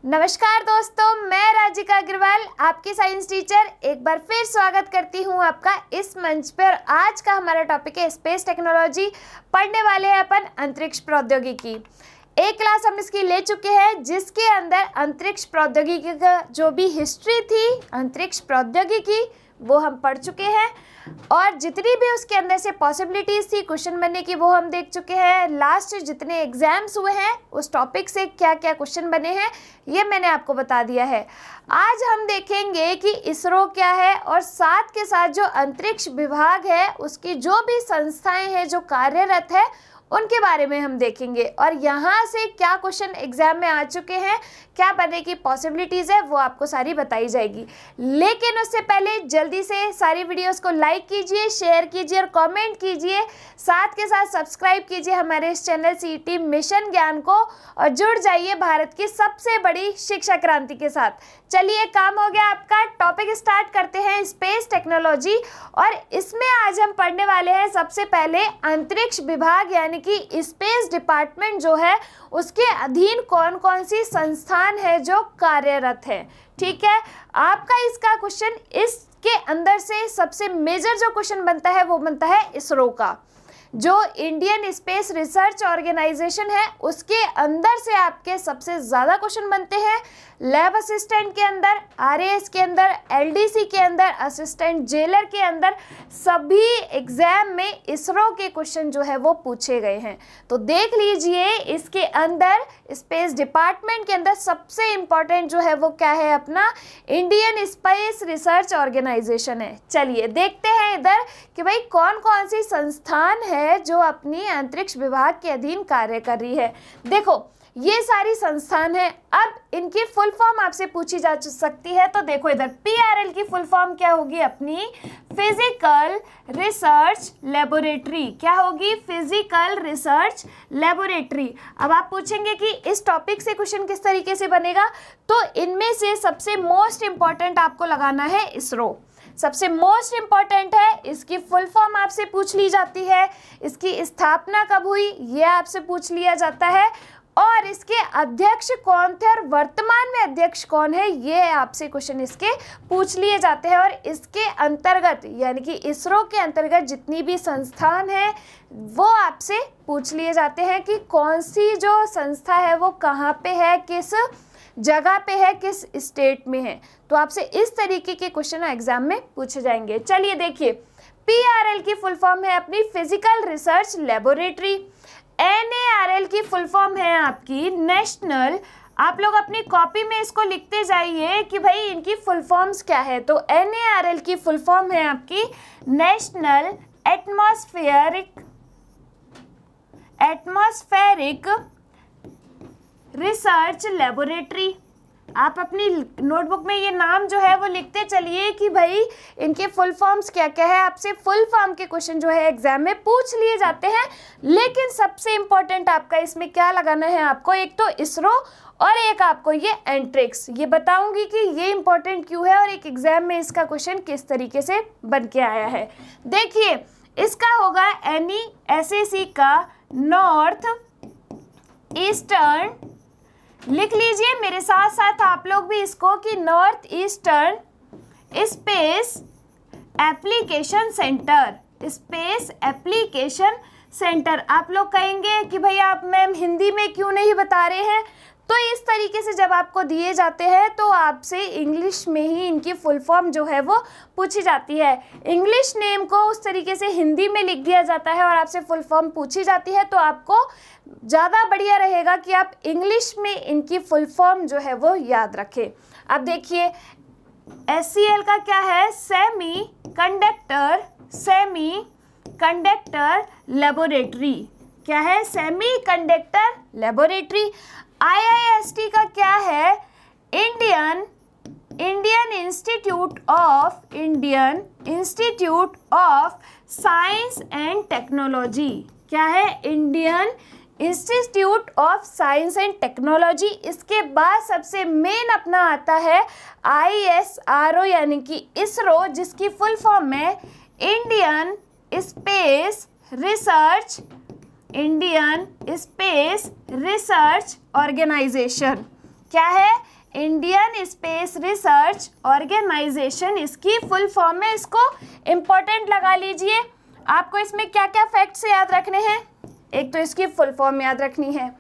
नमस्कार दोस्तों, मैं राजिका अग्रवाल आपकी साइंस टीचर एक बार फिर स्वागत करती हूं आपका इस मंच पर। आज का हमारा टॉपिक है स्पेस टेक्नोलॉजी। पढ़ने वाले हैं अपन अंतरिक्ष प्रौद्योगिकी। एक क्लास हम इसकी ले चुके हैं जिसके अंदर अंतरिक्ष प्रौद्योगिकी का जो भी हिस्ट्री थी, अंतरिक्ष प्रौद्योगिकी, वो हम पढ़ चुके हैं और जितनी भी उसके अंदर से पॉसिबिलिटीज़ थी क्वेश्चन बनने की वो हम देख चुके हैं। लास्ट जितने एग्जाम्स हुए हैं उस टॉपिक से क्या क्या क्वेश्चन बने हैं ये मैंने आपको बता दिया है। आज हम देखेंगे कि इसरो क्या है और साथ के साथ जो अंतरिक्ष विभाग है उसकी जो भी संस्थाएं हैं जो कार्यरत है उनके बारे में हम देखेंगे और यहाँ से क्या क्वेश्चन एग्जाम में आ चुके हैं, क्या बनने की पॉसिबिलिटीज़ है वो आपको सारी बताई जाएगी। लेकिन उससे पहले जल्दी से सारी वीडियोस को लाइक कीजिए, शेयर कीजिए और कमेंट कीजिए। साथ के साथ सब्सक्राइब कीजिए हमारे इस चैनल सीईटी मिशन ज्ञान को और जुड़ जाइए भारत की सबसे बड़ी शिक्षा क्रांति के साथ। चलिए, काम हो गया आपका। टॉपिक स्टार्ट करते हैं स्पेस टेक्नोलॉजी और इसमें आज हम पढ़ने वाले हैं सबसे पहले अंतरिक्ष विभाग यानी कि स्पेस डिपार्टमेंट जो है उसके अधीन कौन कौन सी संस्थान है जो कार्यरत है। ठीक है, आपका इसका क्वेश्चन इसके अंदर से सबसे मेजर जो क्वेश्चन बनता है वो बनता है इसरो का। जो इंडियन स्पेस रिसर्च ऑर्गेनाइजेशन है उसके अंदर से आपके सबसे ज़्यादा क्वेश्चन बनते हैं। लैब असिस्टेंट के अंदर, आरएएस के अंदर, एलडीसी के अंदर, असिस्टेंट जेलर के अंदर, सभी एग्जाम में इसरो के क्वेश्चन जो है वो पूछे गए हैं। तो देख लीजिए इसके अंदर स्पेस डिपार्टमेंट के अंदर सबसे इम्पॉर्टेंट जो है वो क्या है, अपना इंडियन स्पेस रिसर्च ऑर्गेनाइजेशन है। चलिए देखते हैं इधर कि भाई कौन कौन सी संस्थान है जो अपनी अंतरिक्ष विभाग के अधीन कार्य कर रही है। देखो ये सारी संस्थान है। अब इनकी फुल फॉर्म आपसे पूछी जा सकती है, तो देखो इधर पीआरएल की फुल फॉर्म क्या होगी अपनी, फिजिकल रिसर्च लेबोरेटरी। क्या होगी? Physical research laboratory. अब आप पूछेंगे कि इस टॉपिक से क्वेश्चन किस तरीके से बनेगा, तो इनमें से सबसे मोस्ट इंपॉर्टेंट आपको लगाना है इसरो। सबसे मोस्ट इम्पॉर्टेंट है, इसकी फुल फॉर्म आपसे पूछ ली जाती है, इसकी स्थापना कब हुई ये आपसे पूछ लिया जाता है और इसके अध्यक्ष कौन थे और वर्तमान में अध्यक्ष कौन है ये आपसे क्वेश्चन इसके पूछ लिए जाते हैं। और इसके अंतर्गत यानी कि इसरो के अंतर्गत जितनी भी संस्थान है वो आपसे पूछ लिए जाते हैं कि कौन सी जो संस्था है वो कहाँ पे है, किस जगह पे है, किस स्टेट में है। तो आपसे इस तरीके के क्वेश्चन एग्जाम में पूछे जाएंगे। चलिए देखिए, पीआरएल की फुल फॉर्म है अपनी फिजिकल रिसर्च लेबोरेटरी। एनएआरएल की फुल फॉर्म है आपकी नेशनल, आप लोग अपनी कॉपी में इसको लिखते जाइए कि भाई इनकी फुल फॉर्म्स क्या है। तो एनएआरएल की फुल फॉर्म है आपकी नेशनल एटमॉस्फेरिक रिसर्च लेबोरेटरी। आप अपनी नोटबुक में ये नाम जो है वो लिखते चलिए कि भाई इनके फुल फॉर्म्स क्या क्या है। आपसे फुल फॉर्म के क्वेश्चन जो है एग्जाम में पूछ लिए जाते हैं, लेकिन सबसे इम्पोर्टेंट आपका इसमें क्या लगाना है, आपको एक तो इसरो और एक आपको ये एंट्रिक्स। ये बताऊंगी कि ये इंपॉर्टेंट क्यों है और एक एग्जाम में इसका क्वेश्चन किस तरीके से बन के आया है। देखिए इसका होगा NESAC का नॉर्थ ईस्टर्न, लिख लीजिए मेरे साथ साथ आप लोग भी इसको कि north eastern space application centre. Space application centre. आप लोग कहेंगे कि भाई आप मैम हिंदी में क्यों नहीं बता रहे हैं, तो इस तरीके से जब आपको दिए जाते हैं तो आपसे इंग्लिश में ही इनकी फुल फॉर्म जो है वो पूछी जाती है। इंग्लिश नेम को उस तरीके से हिंदी में लिख दिया जाता है और आपसे फुल फॉर्म पूछी जाती है, तो आपको ज़्यादा बढ़िया रहेगा कि आप इंग्लिश में इनकी फुल फॉर्म जो है वो याद रखें। अब देखिए SCL का क्या है, सेमी कंडक्टर लेबोरेटरी। क्या है? Semi conductor laboratory. IIST का क्या है, Indian institute of science and technology. क्या है? Indian institute of science and technology. इसके बाद सबसे मेन अपना आता है ISRO यानी कि इसरो, जिसकी फुल फॉर्म है इंडियन स्पेस रिसर्च ऑर्गेनाइजेशन। क्या है? इंडियन स्पेस रिसर्च ऑर्गेनाइजेशन इसकी फुल फॉर्म है, इसको इम्पोर्टेंट लगा लीजिए। आपको इसमें क्या क्या फैक्ट्स याद रखने हैं, एक तो इसकी फुल फॉर्म याद रखनी है,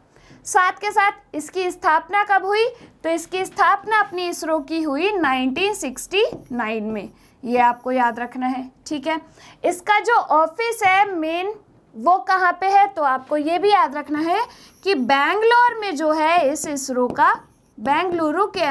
साथ के साथ इसकी स्थापना कब हुई, तो इसकी स्थापना अपनी इसरो की हुई 1969 में, ये आपको याद रखना है। ठीक है, इसका जो ऑफिस है मेन वो कहाँ पे है, तो आपको ये भी याद रखना है कि बेंगलोर में जो है इस इसरो का, बेंगलुरु के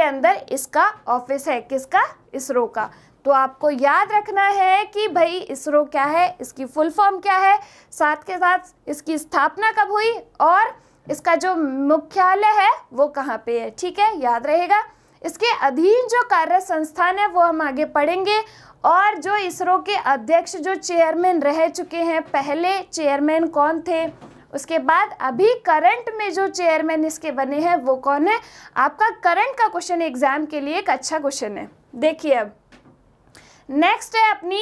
अंदर इसका ऑफिस है, किसका, इसरो का। तो आपको याद रखना है कि भाई इसरो क्या है, इसकी फुल फॉर्म क्या है, साथ के साथ इसकी स्थापना कब हुई और इसका जो मुख्यालय है वो कहाँ पे है। ठीक है, याद रहेगा। इसके अधीन जो कार्य संस्थान है वो हम आगे पढ़ेंगे, और जो इसरो के अध्यक्ष जो चेयरमैन रह चुके हैं, पहले चेयरमैन कौन थे, उसके बाद अभी करंट में जो चेयरमैन इसके बने हैं वो कौन है। आपका करंट का क्वेश्चन एग्जाम के लिए एक अच्छा क्वेश्चन है। देखिए अब नेक्स्ट है अपनी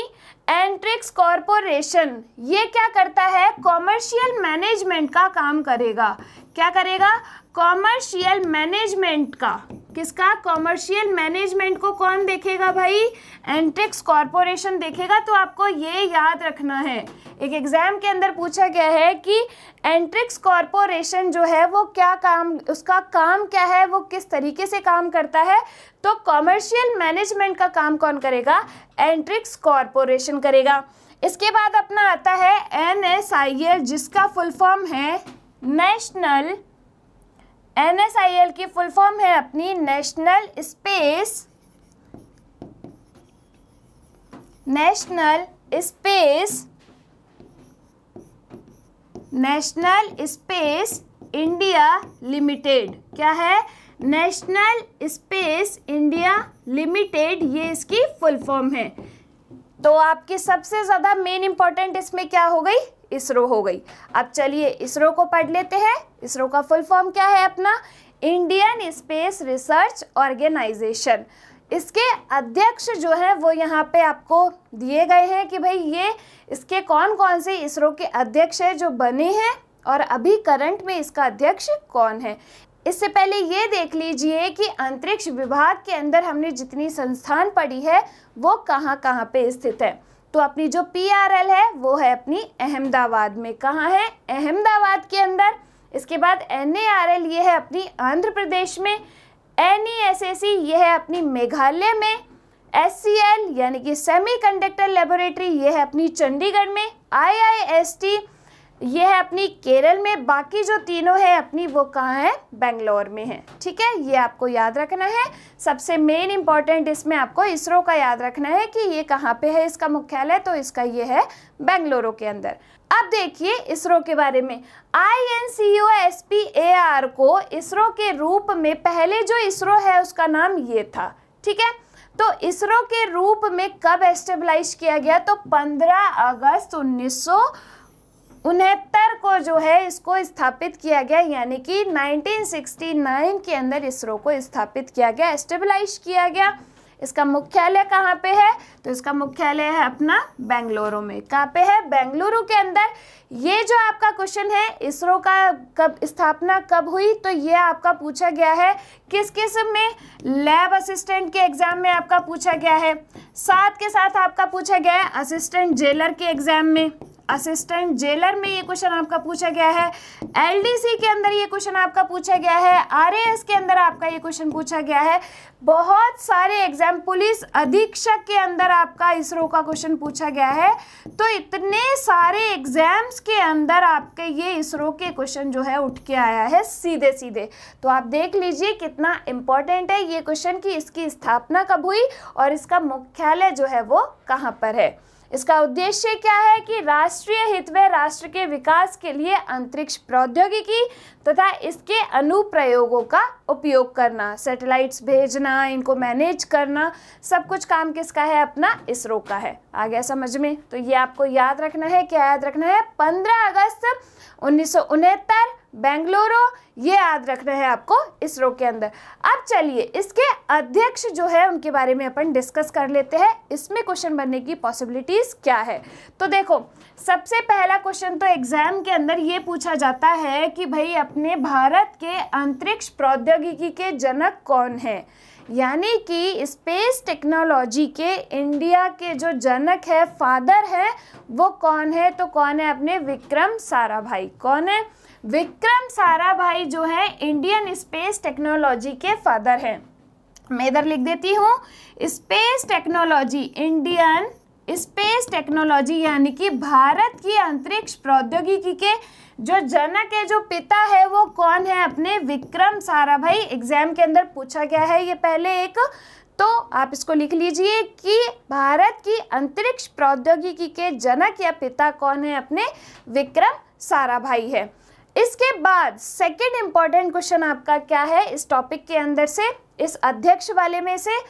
एंट्रिक्स कॉरपोरेशन। ये क्या करता है, कॉमर्शियल मैनेजमेंट का काम करेगा। क्या करेगा, कॉमर्शियल मैनेजमेंट का। किसका, कॉमर्शियल मैनेजमेंट को कौन देखेगा भाई, एंट्रिक्स कॉरपोरेशन देखेगा। तो आपको ये याद रखना है, एक एग्जाम के अंदर पूछा गया है कि एंट्रिक्स कॉरपोरेशन जो है वो क्या काम, उसका काम क्या है, वो किस तरीके से काम करता है। तो कॉमर्शियल मैनेजमेंट का काम कौन करेगा, एंट्रिक्स कॉरपोरेशन करेगा। इसके बाद अपना आता है NSIL, जिसका फुल फॉर्म है नेशनल, NSIL की फुल फॉर्म है अपनी नेशनल स्पेस इंडिया लिमिटेड। क्या है, नेशनल स्पेस इंडिया लिमिटेड, ये इसकी फुल फॉर्म है। तो आपकी सबसे ज़्यादा मेन इंपॉर्टेंट इसमें क्या हो गई, इसरो हो गई। अब चलिए इसरो को पढ़ लेते हैं। इसरो का फुल फॉर्म क्या है अपना, इंडियन स्पेस रिसर्च ऑर्गेनाइजेशन। इसके अध्यक्ष जो है वो यहाँ पे आपको दिए गए हैं कि भाई ये इसके कौन कौन से इसरो के अध्यक्ष हैं जो बने हैं, और अभी करंट में इसका अध्यक्ष कौन है। इससे पहले ये देख लीजिए कि अंतरिक्ष विभाग के अंदर हमने जितनी संस्थान पढ़ी है वो कहाँ कहाँ पे स्थित है। तो अपनी जो PRL है वो है अपनी अहमदाबाद में। कहाँ है, अहमदाबाद के अंदर। इसके बाद NARL ये है अपनी आंध्र प्रदेश में, NESAC ये है अपनी मेघालय में, SCL यानी कि सेमीकंडक्टर लेबोरेटरी ये है अपनी चंडीगढ़ में, IIST ये है अपनी केरल में, बाकी जो तीनों है अपनी वो कहाँ है, बेंगलोर में है। ठीक है, ये आपको याद रखना है। सबसे मेन इंपॉर्टेंट इसमें आपको इसरो का याद रखना है कि ये कहाँ पे है इसका मुख्यालय, तो इसका ये है बेंगलुरु के अंदर। अब देखिए इसरो के बारे में, INCOSPAR को इसरो के रूप में, पहले जो इसरो है उसका नाम ये था। ठीक है, तो इसरो के रूप में कब एस्टेब्लिश किया गया, तो 15 अगस्त 1969 को जो है इसको स्थापित किया गया, यानी कि 1969 के अंदर इसरो को स्थापित किया गया, एस्टेब्लिश किया गया। इसका मुख्यालय कहाँ पे है, तो इसका मुख्यालय है अपना बेंगलुरु में। कहाँ पे है, बेंगलुरु के अंदर। ये जो आपका क्वेश्चन है इसरो का कब स्थापना कब हुई, तो ये आपका पूछा गया है किस किस में, लैब असिस्टेंट के एग्जाम में आपका पूछा गया है, साथ के साथ आपका पूछा गया है असिस्टेंट जेलर के एग्जाम में। असिस्टेंट जेलर में ये क्वेश्चन आपका पूछा गया है, LDC के अंदर ये क्वेश्चन आपका पूछा गया है, RAS के अंदर आपका ये क्वेश्चन पूछा गया है। बहुत सारे एग्जाम, पुलिस अधीक्षक के अंदर आपका इसरो का क्वेश्चन पूछा गया है। तो इतने सारे एग्जाम्स के अंदर आपके ये इसरो के क्वेश्चन जो है उठ के आया है सीधे सीधे। तो आप देख लीजिए कितना इम्पोर्टेंट है ये क्वेश्चन कि इसकी स्थापना कब हुई और इसका मुख्यालय जो है वो कहाँ पर है। इसका उद्देश्य क्या है कि राष्ट्रीय हित में राष्ट्र के विकास के लिए अंतरिक्ष प्रौद्योगिकी तथा इसके अनुप्रयोगों का उपयोग करना, सैटेलाइट्स भेजना, इनको मैनेज करना, सब कुछ काम किसका है, अपना इसरो का है। आ गया समझ में। तो ये आपको याद रखना है, क्या याद रखना है, 15 अगस्त 1969 बेंगलुरु, ये याद रखना है आपको इसरो के अंदर। अब चलिए इसके अध्यक्ष जो है उनके बारे में अपन डिस्कस कर लेते हैं, इसमें क्वेश्चन बनने की पॉसिबिलिटीज क्या है। तो देखो, सबसे पहला क्वेश्चन तो एग्जाम के अंदर ये पूछा जाता है कि भाई अपने भारत के अंतरिक्ष प्रौद्योगिकी के जनक कौन है, यानी कि स्पेस टेक्नोलॉजी के इंडिया के जो जनक है, फादर है, वो कौन है? तो कौन है? अपने विक्रम साराभाई। कौन है? विक्रम साराभाई जो है इंडियन स्पेस टेक्नोलॉजी के फादर हैं। मैं इधर लिख देती हूँ space technology, Indian space technology, यानी कि भारत की अंतरिक्ष प्रौद्योगिकी के जो जनक है, जो पिता है, वो कौन है? अपने विक्रम साराभाई। एग्जाम के अंदर पूछा गया है ये पहले एक, तो आप इसको लिख लीजिए कि भारत की अंतरिक्ष प्रौद्योगिकी के जनक या पिता कौन है? अपने विक्रम साराभाई है। इसके बाद सेकंड इंपॉर्टेंट क्वेश्चन आपका क्या है इस टॉपिक के अंदर से, इस अध्यक्ष वाले में से,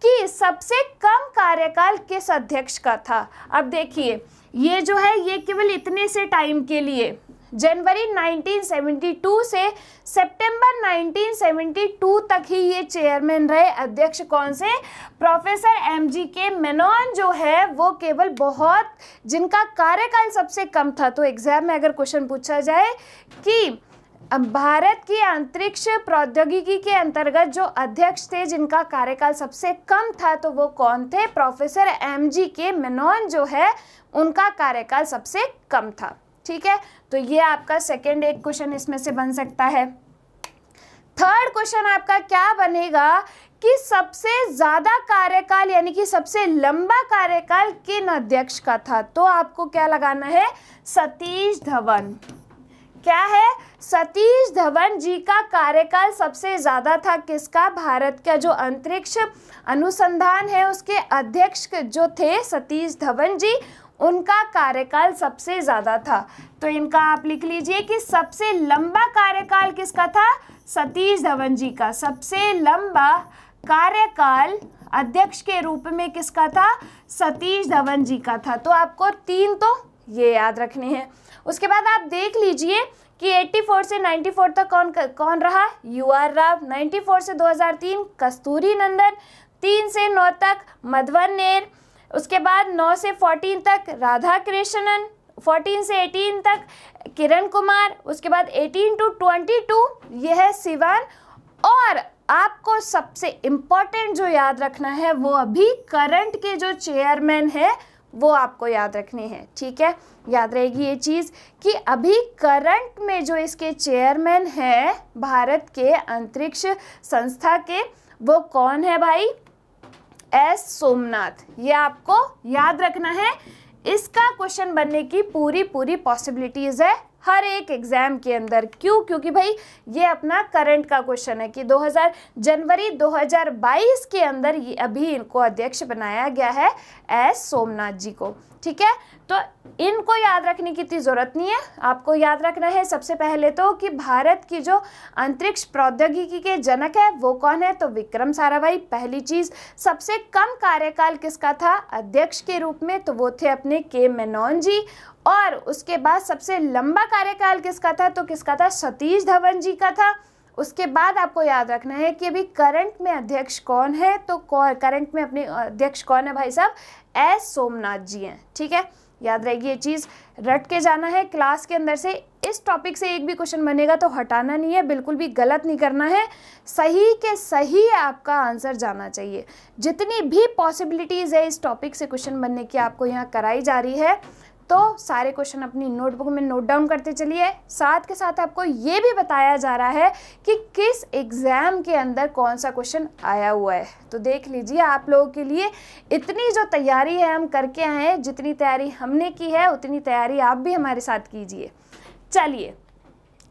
कि सबसे कम कार्यकाल किस अध्यक्ष का था। अब देखिए ये जो है ये केवल इतने से टाइम के लिए, जनवरी 1972 से सितंबर 1972 तक ही ये चेयरमैन रहे। अध्यक्ष कौन से? प्रोफेसर MGK मेनन जो है वो केवल बहुत, जिनका कार्यकाल सबसे कम था। तो एग्जाम में अगर क्वेश्चन पूछा जाए कि भारत की अंतरिक्ष प्रौद्योगिकी के अंतर्गत जो अध्यक्ष थे जिनका कार्यकाल सबसे कम था, तो वो कौन थे? प्रोफेसर MGK मेनन जो है उनका कार्यकाल सबसे कम था। ठीक है, तो ये आपका सेकंड एक क्वेश्चन इसमें से बन सकता है। थर्ड क्वेश्चन आपका क्या बनेगा कि सबसे ज्यादा कार्यकाल यानी कि सबसे लंबा कार्यकाल किन अध्यक्ष का था। तो आपको क्या लगाना है? सतीश धवन। क्या है? सतीश धवन जी का कार्यकाल सबसे ज्यादा था। किसका? भारत का जो अंतरिक्ष अनुसंधान है उसके अध्यक्ष जो थे सतीश धवन जी, उनका कार्यकाल सबसे ज़्यादा था। तो इनका आप लिख लीजिए कि सबसे लंबा कार्यकाल किसका था? सतीश धवन जी का। सबसे लंबा कार्यकाल अध्यक्ष के रूप में किसका था? सतीश धवन जी का था। तो आपको 3 तो ये याद रखने हैं। उसके बाद आप देख लीजिए कि 84 से 94 तक कौन रहा? UR राव। 94 से 2003 कस्तूरी नंदन। 3 से 9 तक मधवन नेर। उसके बाद 9 से 14 तक राधा कृष्णन। 14 से 18 तक किरण कुमार। उसके बाद 18 to 22 यह है सिवान। और आपको सबसे इम्पोर्टेंट जो याद रखना है वो अभी करंट के जो चेयरमैन है वो आपको याद रखने हैं। ठीक है, याद रहेगी ये चीज़ कि अभी करंट में जो इसके चेयरमैन है भारत के अंतरिक्ष संस्था के, वो कौन है भाई? S सोमनाथ। ये आपको याद रखना है। इसका क्वेश्चन बनने की पूरी पॉसिबिलिटीज़ है हर एक एग्जाम के अंदर। क्यों? क्योंकि भाई ये अपना करंट का क्वेश्चन है कि जनवरी 2022 के अंदर ये अभी इनको अध्यक्ष बनाया गया है S सोमनाथ जी को। ठीक है, तो इनको याद रखने की इतनी ज़रूरत नहीं है। आपको याद रखना है सबसे पहले तो कि भारत की जो अंतरिक्ष प्रौद्योगिकी के जनक है वो कौन है? तो विक्रम साराभाई। पहली चीज़, सबसे कम कार्यकाल किसका था अध्यक्ष के रूप में? तो वो थे अपने K मेनन जी। और उसके बाद सबसे लंबा कार्यकाल किसका था? तो किसका था? सतीश धवन जी का था। उसके बाद आपको याद रखना है कि अभी करंट में अध्यक्ष कौन है? तो करंट में अपने अध्यक्ष कौन है भाई साहब? S सोमनाथ जी हैं। ठीक है, याद रहेगी ये चीज़, रट के जाना है क्लास के अंदर से। इस टॉपिक से एक भी क्वेश्चन बनेगा तो हटाना नहीं है, बिल्कुल भी गलत नहीं करना है, सही के सही आपका आंसर जाना चाहिए। जितनी भी पॉसिबिलिटीज़ है इस टॉपिक से क्वेश्चन बनने की आपको यहाँ कराई जा रही है, तो सारे क्वेश्चन अपनी नोटबुक में नोट डाउन करते चलिए। साथ के साथ आपको ये भी बताया जा रहा है कि किस एग्ज़ाम के अंदर कौन सा क्वेश्चन आया हुआ है। तो देख लीजिए, आप लोगों के लिए इतनी जो तैयारी है हम करके आए हैं, जितनी तैयारी हमने की है उतनी तैयारी आप भी हमारे साथ कीजिए। चलिए,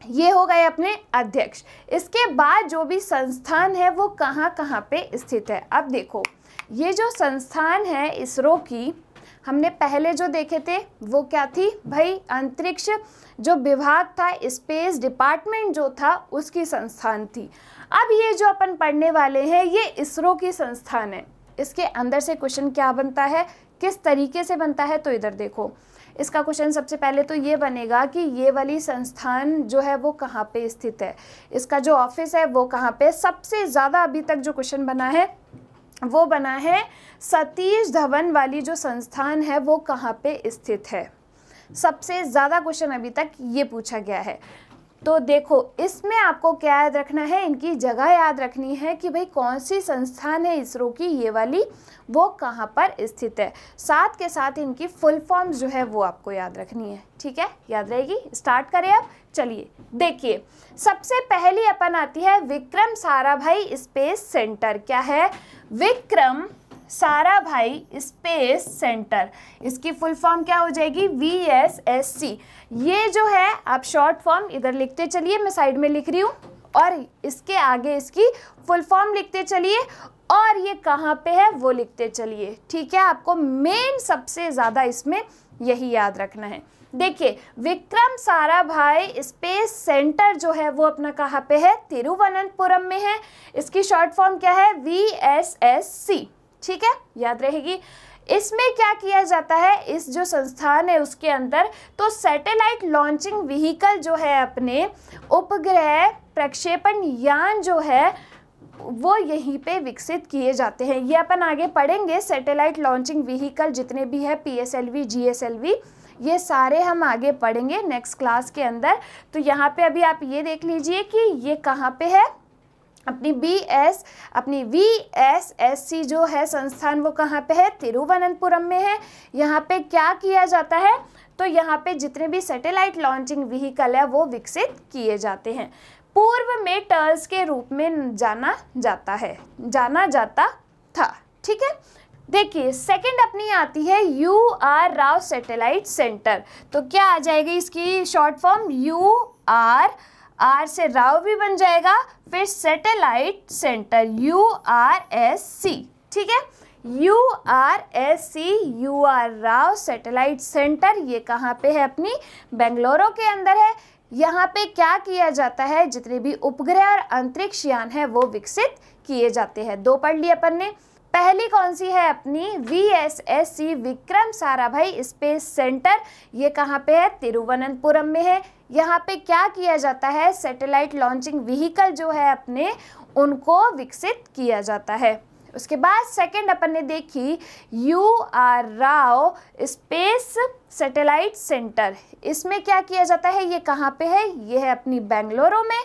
ये हो गए अपने अध्यक्ष। इसके बाद जो भी संस्थान है वो कहाँ कहाँ पे स्थित है। अब देखो, ये जो संस्थान है इसरो की, हमने पहले जो देखे थे वो क्या थी भाई? अंतरिक्ष जो विभाग था, स्पेस डिपार्टमेंट जो था उसकी संस्थान थी। अब ये जो अपन पढ़ने वाले हैं ये इसरो की संस्थान है। इसके अंदर से क्वेश्चन क्या बनता है, किस तरीके से बनता है? तो इधर देखो, इसका क्वेश्चन सबसे पहले तो ये बनेगा कि ये वाली संस्थान जो है वो कहाँ पे स्थित है, इसका जो ऑफिस है वो कहाँ पे। सबसे ज़्यादा अभी तक जो क्वेश्चन बना है वो बना है सतीश धवन वाली जो संस्थान है वो कहाँ पे स्थित है। सबसे ज़्यादा क्वेश्चन अभी तक ये पूछा गया है। तो देखो इसमें आपको क्या याद रखना है, इनकी जगह याद रखनी है कि भाई कौन सी संस्थान है इसरो की ये वाली, वो कहाँ पर स्थित है। साथ के साथ इनकी फुल फॉर्म्स जो है वो आपको याद रखनी है। ठीक है, याद रहेगी। स्टार्ट करें अब। चलिए देखिए, सबसे पहली अपन आती है विक्रम साराभाई स्पेस सेंटर। क्या है? Vikram Sarabhai space centre. इसकी फुल फॉर्म क्या हो जाएगी? VSSC। ये जो है आप शॉर्ट फॉर्म इधर लिखते चलिए, मैं साइड में लिख रही हूँ, और इसके आगे इसकी फुल फॉर्म लिखते चलिए, और ये कहाँ पे है वो लिखते चलिए। ठीक है, आपको मेन सबसे ज़्यादा इसमें यही याद रखना है। देखिए विक्रम साराभाई स्पेस सेंटर जो है वो अपना कहाँ पे है? तिरुवनंतपुरम में है। इसकी शॉर्ट फॉर्म क्या है? VSSC। ठीक है, याद रहेगी। इसमें क्या किया जाता है, इस जो संस्थान है उसके अंदर, तो सैटेलाइट लॉन्चिंग व्हीकल जो है अपने उपग्रह प्रक्षेपण यान जो है वो यहीं पे विकसित किए जाते हैं। ये अपन आगे पढ़ेंगे। सैटेलाइट लॉन्चिंग व्हीकल जितने भी है PSLV GSLV ये सारे हम आगे पढ़ेंगे नेक्स्ट क्लास के अंदर। तो यहाँ पे अभी आप ये देख लीजिए कि ये कहाँ पे है, अपनी VSSC जो है संस्थान वो कहाँ पे है? तिरुवनंतपुरम में है। यहाँ पे क्या किया जाता है? तो यहाँ पे जितने भी सैटेलाइट लॉन्चिंग व्हीकल है वो विकसित किए जाते हैं। पूर्व में टर्स के रूप में जाना जाता था। ठीक है, देखिए सेकंड अपनी आती है UR राव सैटेलाइट सेंटर। तो क्या आ जाएगी इसकी शॉर्ट फॉर्म? R से राव भी बन जाएगा, फिर सैटेलाइट सेंटर URSC। ठीक है, URSC UR Rao satellite centre ये कहाँ पे है? अपनी बेंगलुरु के अंदर है। यहाँ पे क्या किया जाता है? जितने भी उपग्रह और अंतरिक्ष यान है वो विकसित किए जाते हैं। 2 पढ़ लिए अपन ने। पहली कौन सी है? अपनी VSSC Vikram Sarabhai space centre. ये कहाँ पे है? तिरुवनंतपुरम में है। यहाँ पे क्या किया जाता है? सैटेलाइट लॉन्चिंग व्हीकल जो है अपने उनको विकसित किया जाता है। उसके बाद सेकंड अपन ने देखी UR Rao space satellite centre. इसमें क्या किया जाता है? ये कहाँ पे है? ये है अपनी बेंगलुरु में।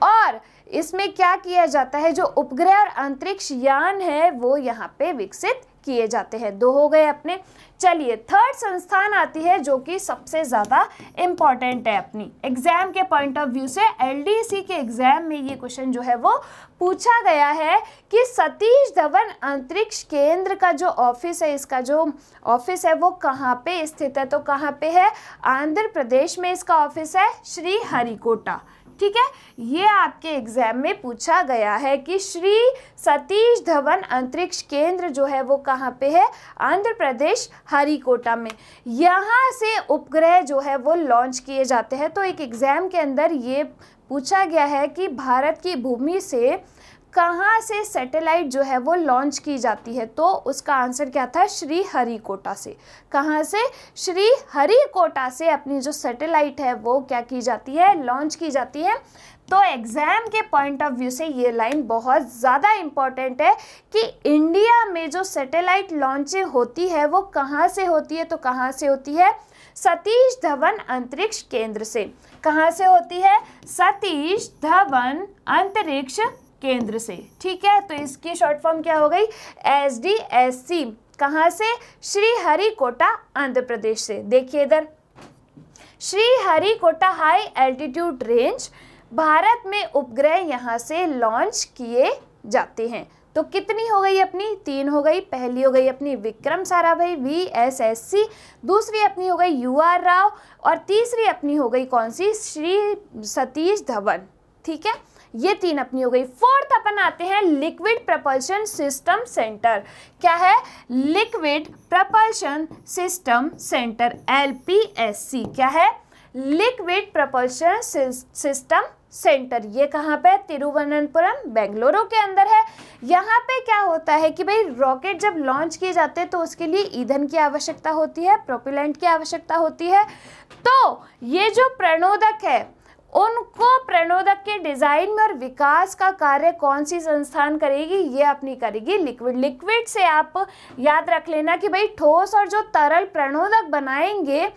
और इसमें क्या किया जाता है? जो उपग्रह और अंतरिक्ष यान है वो यहाँ पे विकसित किए जाते हैं। 2 हो गए अपने। चलिए थर्ड संस्थान आती है जो कि सबसे ज़्यादा इम्पॉर्टेंट है अपनी एग्जाम के पॉइंट ऑफ व्यू से। LDC के एग्जाम में ये क्वेश्चन जो है वो पूछा गया है कि सतीश धवन अंतरिक्ष केंद्र का जो ऑफिस है, इसका जो ऑफिस है वो कहाँ पे स्थित है? तो कहाँ पे है? आंध्र प्रदेश में इसका ऑफिस है, श्री हरिकोटा। ठीक है, ये आपके एग्जाम में पूछा गया है कि श्री सतीश धवन अंतरिक्ष केंद्र जो है वो कहाँ पे है? आंध्र प्रदेश हरिकोटा में। यहाँ से उपग्रह जो है वो लॉन्च किए जाते हैं। तो एक एग्जाम के अंदर ये पूछा गया है कि भारत की भूमि से कहाँ से सैटेलाइट जो है वो लॉन्च की जाती है? तो उसका आंसर क्या था? श्री हरिकोटा से। कहाँ से? श्री हरिकोटा से अपनी जो सैटेलाइट है वो क्या की जाती है? लॉन्च की जाती है। तो एग्जाम के पॉइंट ऑफ व्यू से ये लाइन बहुत ज़्यादा इम्पॉर्टेंट है कि इंडिया में जो सैटेलाइट लॉन्चिंग होती है वो कहाँ से होती है? तो कहाँ से होती है? सतीश धवन अंतरिक्ष केंद्र से। कहाँ से होती है? सतीश धवन अंतरिक्ष केंद्र से। ठीक है, तो इसकी शॉर्ट फॉर्म क्या हो गई? SDSC। कहाँ से? श्री हरिकोटा आंध्र प्रदेश से। देखिए इधर Shri Harikota high altitude range, Bharat में उपग्रह यहाँ से लॉन्च किए जाते हैं। तो कितनी हो गई अपनी? 3 हो गई। पहली हो गई अपनी विक्रम साराभाई VSSC, दूसरी अपनी हो गई UR राव, और तीसरी अपनी हो गई कौन सी? श्री सतीश धवन। ठीक है, ये 3 अपनी हो गई। फोर्थ अपन आते हैं लिक्विड प्रपल्शन सिस्टम सेंटर। क्या है? Liquid propulsion system centre LPSC। क्या है? Liquid propulsion system centre. ये कहाँ पे है? तिरुवनंतपुरम बेंगलुरु के अंदर है। यहाँ पे क्या होता है कि भाई रॉकेट जब लॉन्च किए जाते हैं तो उसके लिए ईंधन की आवश्यकता होती है, प्रोपेलेंट की आवश्यकता होती है। तो ये जो प्रणोदक है उनको प्रणोदक के डिजाइन में और विकास का कार्य कौन सी संस्थान करेगी? ये अपनी करेगी लिक्विड। लिक्विड से आप याद रख लेना कि भाई ठोस और जो तरल प्रणोदक बनाएंगे।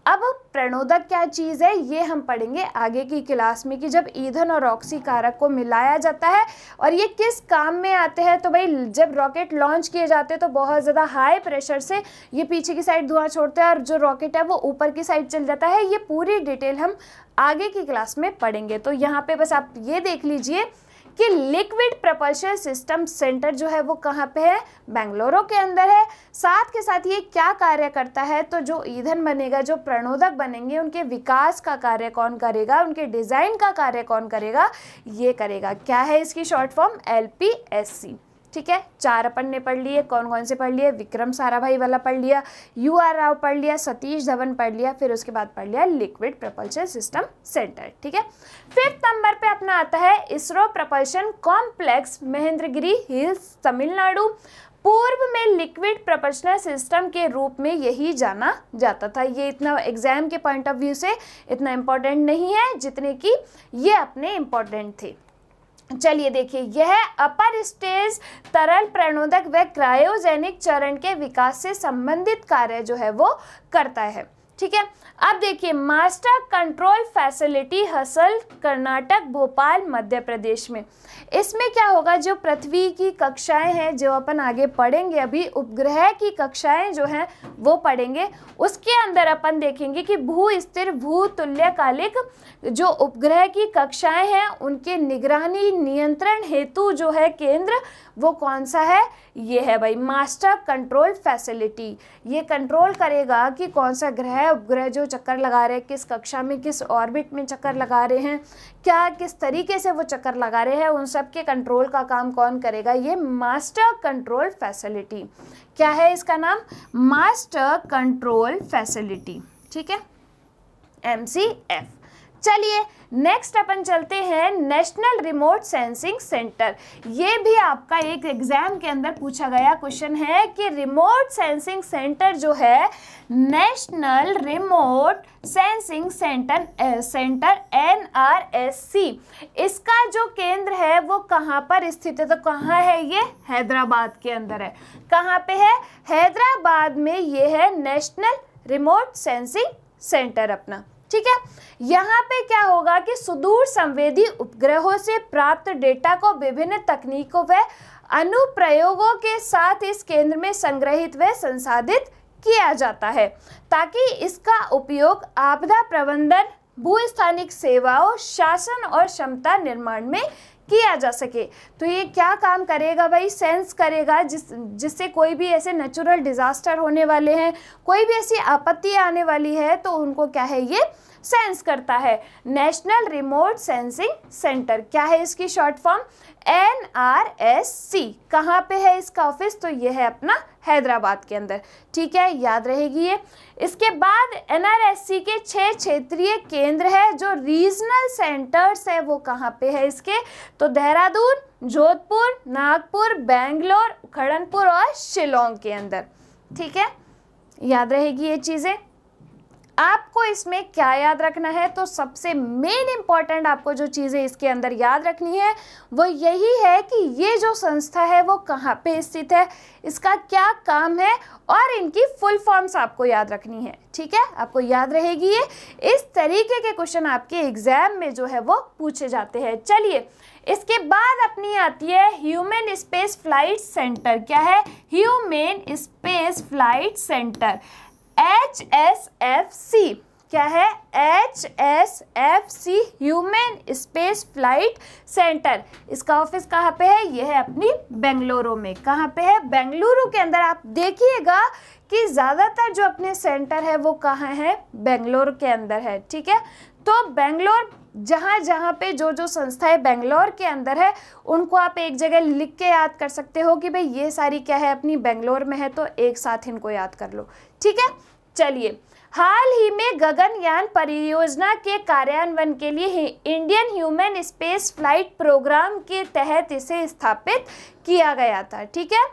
अब प्रणोदक क्या चीज़ है ये हम पढ़ेंगे आगे की क्लास में कि जब ईंधन और ऑक्सीकारक को मिलाया जाता है और ये किस काम में आते हैं। तो भाई जब रॉकेट लॉन्च किए जाते हैं तो बहुत ज़्यादा हाई प्रेशर से ये पीछे की साइड धुआं छोड़ते हैं और जो रॉकेट है वो ऊपर की साइड चल जाता है। ये पूरी डिटेल हम आगे की क्लास में पढ़ेंगे। तो यहाँ पे बस आप ये देख लीजिए कि लिक्विड प्रपल्शन सिस्टम सेंटर जो है वो कहाँ पे है? बेंगलुरु के अंदर है। साथ के साथ ये क्या कार्य करता है? तो जो ईंधन बनेगा, जो प्रणोदक बनेंगे, उनके विकास का कार्य कौन करेगा? उनके डिज़ाइन का कार्य कौन करेगा? ये करेगा। क्या है इसकी शॉर्ट फॉर्म? LPSC। ठीक है, 4 अपन ने पढ़ लिए। कौन कौन से पढ़ लिए? विक्रम साराभाई वाला पढ़ लिया, UR राव पढ़ लिया, सतीश धवन पढ़ लिया, फिर उसके बाद पढ़ लिया लिक्विड प्रपल्शन सिस्टम सेंटर। ठीक है, 5th नंबर पे अपना आता है ISRO propulsion complex, Mahendragiri hills, Tamil Nadu. पूर्व में लिक्विड प्रपल्शन सिस्टम के रूप में यही जाना जाता था। ये इतना एग्जाम के पॉइंट ऑफ व्यू से इतना इम्पोर्टेंट नहीं है जितने कि ये अपने इम्पोर्टेंट थे। चलिए देखिए, यह अपर स्टेज तरल प्रणोदक व क्रायोजेनिक चरण के विकास से संबंधित कार्य जो है वो करता है। ठीक है, अब देखिए master control facility Hassan, Karnataka, Bhopal, Madhya Pradesh में। इसमें क्या होगा? जो पृथ्वी की कक्षाएं हैं जो अपन आगे पढ़ेंगे, अभी उपग्रह की कक्षाएं जो हैं वो पढ़ेंगे। उसके अंदर अपन देखेंगे कि भू स्थिर भू तुल्यकालिक जो उपग्रह की कक्षाएं हैं उनके निगरानी नियंत्रण हेतु जो है केंद्र वो कौन सा है? ये है भाई मास्टर कंट्रोल फैसिलिटी। ये कंट्रोल करेगा कि कौन सा ग्रह उपग्रह जो चक्कर लगा रहे हैं, किस कक्षा में, किस ऑर्बिट में चक्कर लगा रहे हैं, क्या किस तरीके से वो चक्कर लगा रहे हैं, उन सब के कंट्रोल का काम कौन करेगा? ये मास्टर कंट्रोल फैसिलिटी। क्या है इसका नाम? Master control facility. ठीक है, MCF। चलिए नेक्स्ट अपन चलते हैं नेशनल रिमोट सेंसिंग सेंटर। ये भी आपका एक एग्जाम के अंदर पूछा गया क्वेश्चन है कि रिमोट सेंसिंग सेंटर जो है national remote sensing centre NRSC, इसका जो केंद्र है वो कहाँ पर स्थित है? तो कहाँ है ये? हैदराबाद के अंदर है। कहाँ पे है? हैदराबाद में ये है नेशनल रिमोट सेंसिंग सेंटर अपना। ठीक है, यहाँ पे क्या होगा कि सुदूर संवेदी उपग्रहों से प्राप्त डेटा को विभिन्न तकनीकों व अनुप्रयोगों के साथ इस केंद्र में संग्रहित व संसाधित किया जाता है ताकि इसका उपयोग आपदा प्रबंधन, भूस्थानिक सेवाओं, शासन और क्षमता निर्माण में किया जा सके। तो ये क्या काम करेगा भाई? सेंस करेगा जिससे कोई भी ऐसे नेचुरल डिजास्टर होने वाले हैं, कोई भी ऐसी आपत्ति आने वाली है तो उनको क्या है ये सेंस करता है। National remote sensing centre. क्या है इसकी शॉर्ट फॉर्म? NRSC। कहाँ पे है इसका ऑफिस? तो ये है अपना हैदराबाद के अंदर। ठीक है, याद रहेगी ये। इसके बाद NRSC के 6 क्षेत्रीय केंद्र है जो रीजनल सेंटर्स है वो कहाँ पे है इसके? तो देहरादून, जोधपुर, नागपुर, बेंगलोर, खड़गपुर और शिलोंग के अंदर। ठीक है, याद रहेगी ये चीज़ें। आपको इसमें क्या याद रखना है? तो सबसे मेन इंपॉर्टेंट आपको जो चीज़ें इसके अंदर याद रखनी है वो यही है कि ये जो संस्था है वो कहाँ पे स्थित है, इसका क्या काम है और इनकी फुल फॉर्म्स आपको याद रखनी है। ठीक है, आपको याद रहेगी ये। इस तरीके के क्वेश्चन आपके एग्जाम में जो है वो पूछे जाते हैं। चलिए इसके बाद अपनी आती है ह्यूमन स्पेस फ्लाइट सेंटर। क्या है? Human space flight centre, HSFC। क्या है? HSFC, human space flight centre. इसका ऑफिस कहाँ पे है? ये है अपनी बेंगलुरु में। कहाँ पे है? बेंगलुरु के अंदर। आप देखिएगा कि ज़्यादातर जो अपने सेंटर है वो कहाँ है? बेंगलुरु के अंदर है। ठीक है, तो बेंगलोर जहाँ जहाँ पे जो जो संस्थाएं बेंगलोर के अंदर है उनको आप एक जगह लिख के याद कर सकते हो कि भाई ये सारी क्या है? अपनी बेंगलोर में है, तो एक साथ इनको याद कर लो। ठीक है, चलिए हाल ही में गगनयान परियोजना के कार्यान्वयन के लिए Indian human space flight programme के तहत इसे स्थापित किया गया था। ठीक है,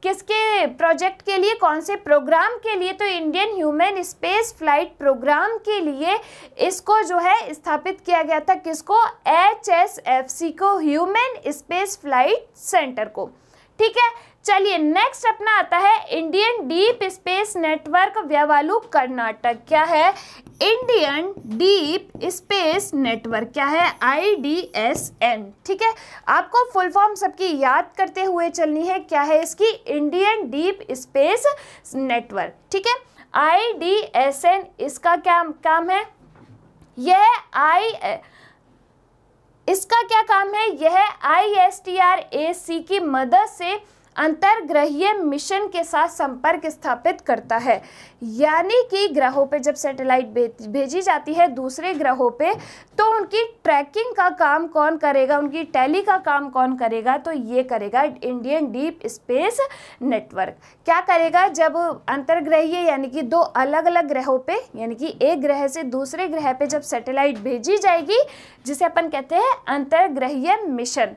किसके प्रोजेक्ट के लिए, कौन से प्रोग्राम के लिए? तो Indian human space flight programme के लिए इसको जो है स्थापित किया गया था। किसको? HSFC को, ह्यूमन स्पेस फ्लाइट सेंटर को। ठीक है, चलिए नेक्स्ट अपना आता है Indian deep space network Byalalu Karnataka. क्या है? Indian deep space network. क्या है? IDSN। ठीक है, आपको फुल फॉर्म सबकी याद करते हुए चलनी है। क्या है इसकी? Indian deep space network. ठीक है, IDSN इसका क्या काम है? इसका क्या काम है? यह ISTRAC की मदद से अंतर्ग्रहीय मिशन के साथ संपर्क स्थापित करता है। यानी कि ग्रहों पे जब सैटेलाइट भेजी जाती है दूसरे ग्रहों पे, तो उनकी ट्रैकिंग का काम कौन करेगा, उनकी टेली का काम कौन करेगा? तो ये करेगा इंडियन डीप स्पेस नेटवर्क। क्या करेगा? जब अंतर्ग्रहीय यानी कि दो अलग अलग ग्रहों पे, यानी कि एक ग्रह से दूसरे ग्रह पे जब सैटेलाइट भेजी जाएगी, जिसे अपन कहते हैं अंतर्ग्रहीय मिशन,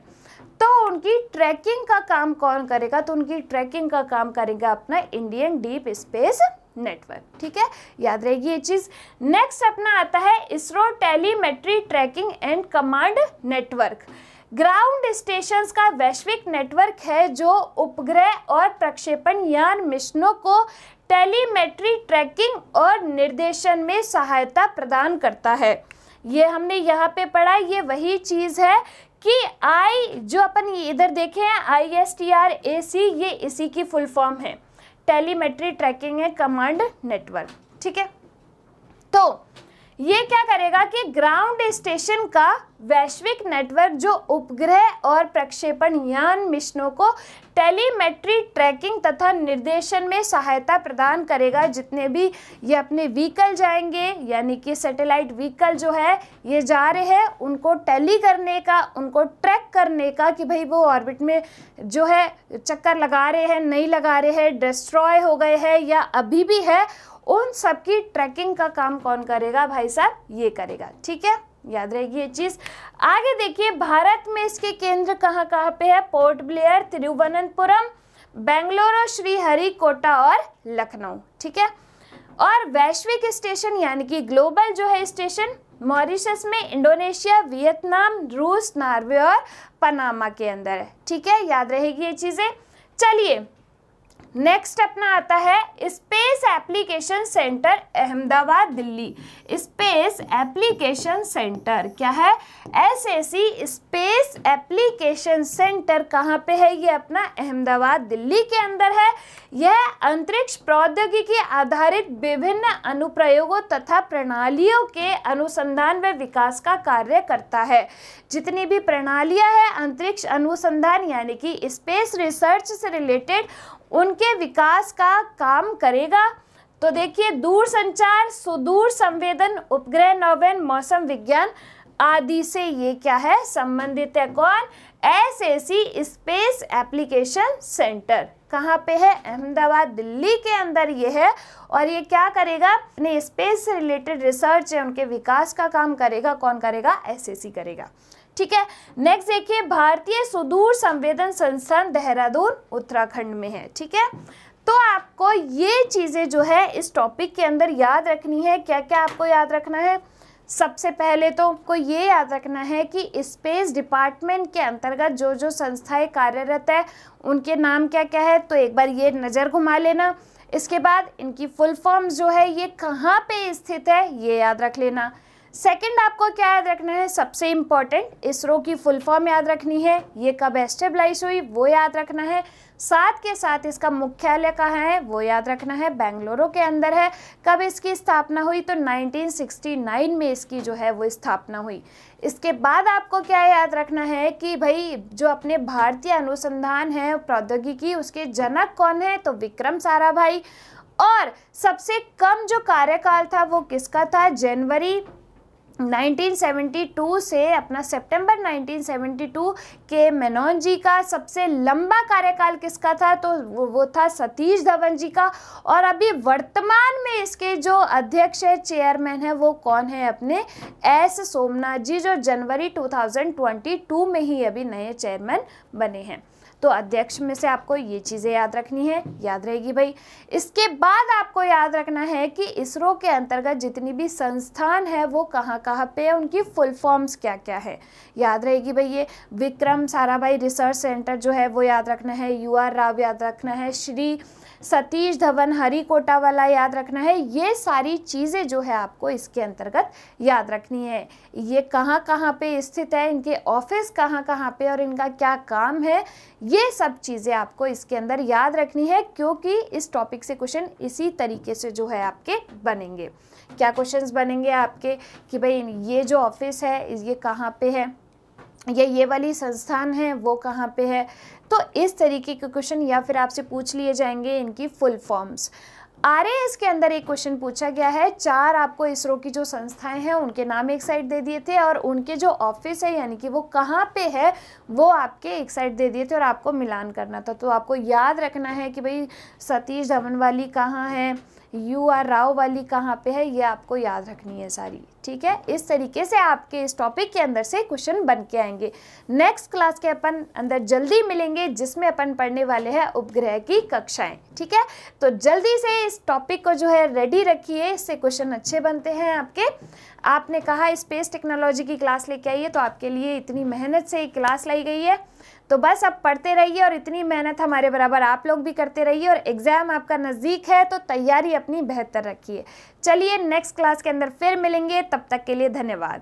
तो उनकी ट्रैकिंग का काम कौन करेगा? तो उनकी ट्रैकिंग का काम करेगा अपना इंडियन डीप स्पेस नेटवर्क। ठीक है, याद रहेगी ये चीज। नेक्स्ट अपना आता है ISRO telemetry tracking and command network. Ground stations का वैश्विक नेटवर्क है जो उपग्रह और प्रक्षेपण यान मिशनों को टेलीमेट्री ट्रैकिंग और निर्देशन में सहायता प्रदान करता है। ये हमने यहाँ पे पढ़ा, ये वही चीज है कि जो अपन इधर देखे हैं ISTRAC, ये इसी की फुल फॉर्म है, telemetry tracking and command network. ठीक है, तो ये क्या करेगा कि ग्राउंड स्टेशन का वैश्विक नेटवर्क जो उपग्रह और प्रक्षेपण यान मिशनों को टेलीमेट्री ट्रैकिंग तथा निर्देशन में सहायता प्रदान करेगा। जितने भी ये अपने व्हीकल जाएंगे, यानी कि सैटेलाइट व्हीकल जो है ये जा रहे हैं, उनको टेली करने का, उनको ट्रैक करने का कि भाई वो ऑर्बिट में जो है चक्कर लगा रहे हैं, नहीं लगा रहे हैं, डिस्ट्रॉय हो गए हैं या अभी भी है, उन सब की ट्रैकिंग का काम कौन करेगा? भाई साहब ये करेगा। ठीक है, याद रहेगी ये चीज। आगे देखिए, भारत में इसके केंद्र कहाँ कहाँ पे है? पोर्ट ब्लेयर, तिरुवनंतपुरम, बेंगलुरु, श्रीहरिकोटा और लखनऊ। ठीक है, और वैश्विक स्टेशन यानी कि ग्लोबल जो है स्टेशन मॉरिशस में, इंडोनेशिया, वियतनाम, रूस, नॉर्वे और पनामा के अंदर है। ठीक है, याद रहेगी ये चीजें। चलिए नेक्स्ट अपना आता है space application centre Ahmedabad Delhi. Space application centre क्या है? SAC स्पेस एप्लीकेशन सेंटर कहाँ पे है? ये अपना अहमदाबाद दिल्ली के अंदर है। यह अंतरिक्ष प्रौद्योगिकी आधारित विभिन्न अनुप्रयोगों तथा प्रणालियों के अनुसंधान व विकास का कार्य करता है। जितनी भी प्रणालियां हैं अंतरिक्ष अनुसंधान यानी कि स्पेस रिसर्च से रिलेटेड, उनके विकास का काम करेगा। तो देखिए, दूर संचार, सुदूर संवेदन, उपग्रह नौवयन, मौसम विज्ञान आदि से ये क्या है? संबंधित है। कौन? SAC स्पेस एप्लीकेशन सेंटर कहाँ पे है? अहमदाबाद दिल्ली के अंदर ये है। और ये क्या करेगा? अपने स्पेस से रिलेटेड रिसर्च है, उनके विकास का काम करेगा। कौन करेगा? SAC करेगा। ठीक है, नेक्स्ट देखिए, भारतीय सुदूर संवेदन संस्थान देहरादून उत्तराखंड में है। ठीक है, तो आपको ये चीज़ें जो है इस टॉपिक के अंदर याद रखनी है। क्या क्या आपको याद रखना है? सबसे पहले तो आपको ये याद रखना है कि स्पेस डिपार्टमेंट के अंतर्गत जो जो संस्थाएं कार्यरत है उनके नाम क्या क्या है, तो एक बार ये नज़र घुमा लेना। इसके बाद इनकी फुल फॉर्म जो है ये कहाँ पे स्थित है ये याद रख लेना। सेकंड आपको क्या याद रखना है? सबसे इम्पॉर्टेंट इसरो की फुल फॉर्म याद रखनी है, ये कब एस्टेब्लिश हुई वो याद रखना है। साथ के साथ इसका मुख्यालय कहाँ है वो याद रखना है, बेंगलुरु के अंदर है। कब इसकी स्थापना हुई? तो 1969 में इसकी जो है वो स्थापना हुई। इसके बाद आपको क्या याद रखना है कि भाई जो अपने भारतीय अनुसंधान है प्रौद्योगिकी, उसके जनक कौन है? तो विक्रम साराभाई। और सबसे कम जो कार्यकाल था वो किसका था? जनवरी 1972 से अपना सितंबर 1972 के मेनन जी का सबसे लंबा कार्यकाल किसका था, तो वो था सतीश धवन जी का। और अभी वर्तमान में इसके जो अध्यक्ष है, चेयरमैन है, वो कौन है, अपने एस सोमनाथ जी, जो जनवरी 2022 में ही अभी नए चेयरमैन बने हैं। तो अध्यक्ष में से आपको ये चीज़ें याद रखनी है, याद रहेगी भाई। इसके बाद आपको याद रखना है कि इसरो के अंतर्गत जितनी भी संस्थान है वो कहाँ कहाँ पे है, उनकी फुल फॉर्म्स क्या क्या है, याद रहेगी भाई। ये विक्रम साराभाई रिसर्च सेंटर जो है वो याद रखना है, UR राव याद रखना है, श्री सतीश धवन हरिकोटा वाला याद रखना है। ये सारी चीज़ें जो है आपको इसके अंतर्गत याद रखनी है। ये कहाँ कहाँ पे स्थित है, इनके ऑफिस कहाँ कहाँ पे और इनका क्या काम है, ये सब चीज़ें आपको इसके अंदर याद रखनी है, क्योंकि इस टॉपिक से क्वेश्चन इसी तरीके से जो है आपके बनेंगे। क्या क्वेश्चंस बनेंगे आपके कि भाई ये जो ऑफिस है ये कहाँ पे है, ये वाली संस्थान है वो कहाँ पे है। तो इस तरीके के क्वेश्चन या फिर आपसे पूछ लिए जाएंगे इनकी फुल फॉर्म्स। RAS के अंदर एक क्वेश्चन पूछा गया है, 4 आपको इसरो की जो संस्थाएं हैं उनके नाम एक साइड दे दिए थे और उनके जो ऑफिस है यानी कि वो कहाँ पे है वो आपके एक साइड दे दिए थे और आपको मिलान करना था। तो आपको याद रखना है कि भाई सतीश धवन वाली कहाँ है, UR राव वाली कहाँ पे है, ये आपको याद रखनी है सारी, ठीक है। इस तरीके से आपके इस टॉपिक के अंदर से क्वेश्चन बन के आएंगे। नेक्स्ट क्लास के अपन अंदर जल्दी मिलेंगे जिसमें अपन पढ़ने वाले हैं उपग्रह की कक्षाएं, ठीक है। तो जल्दी से इस टॉपिक को जो है रेडी रखिए, इससे क्वेश्चन अच्छे बनते हैं आपके। आपने कहा स्पेस टेक्नोलॉजी की क्लास लेके आइए, तो आपके लिए इतनी मेहनत से एक क्लास लाई गई है, तो बस अब पढ़ते रहिए और इतनी मेहनत हमारे बराबर आप लोग भी करते रहिए। और एग्ज़ाम आपका नज़दीक है तो तैयारी अपनी बेहतर रखिए। चलिए नेक्स्ट क्लास के अंदर फिर मिलेंगे, तब तक के लिए धन्यवाद।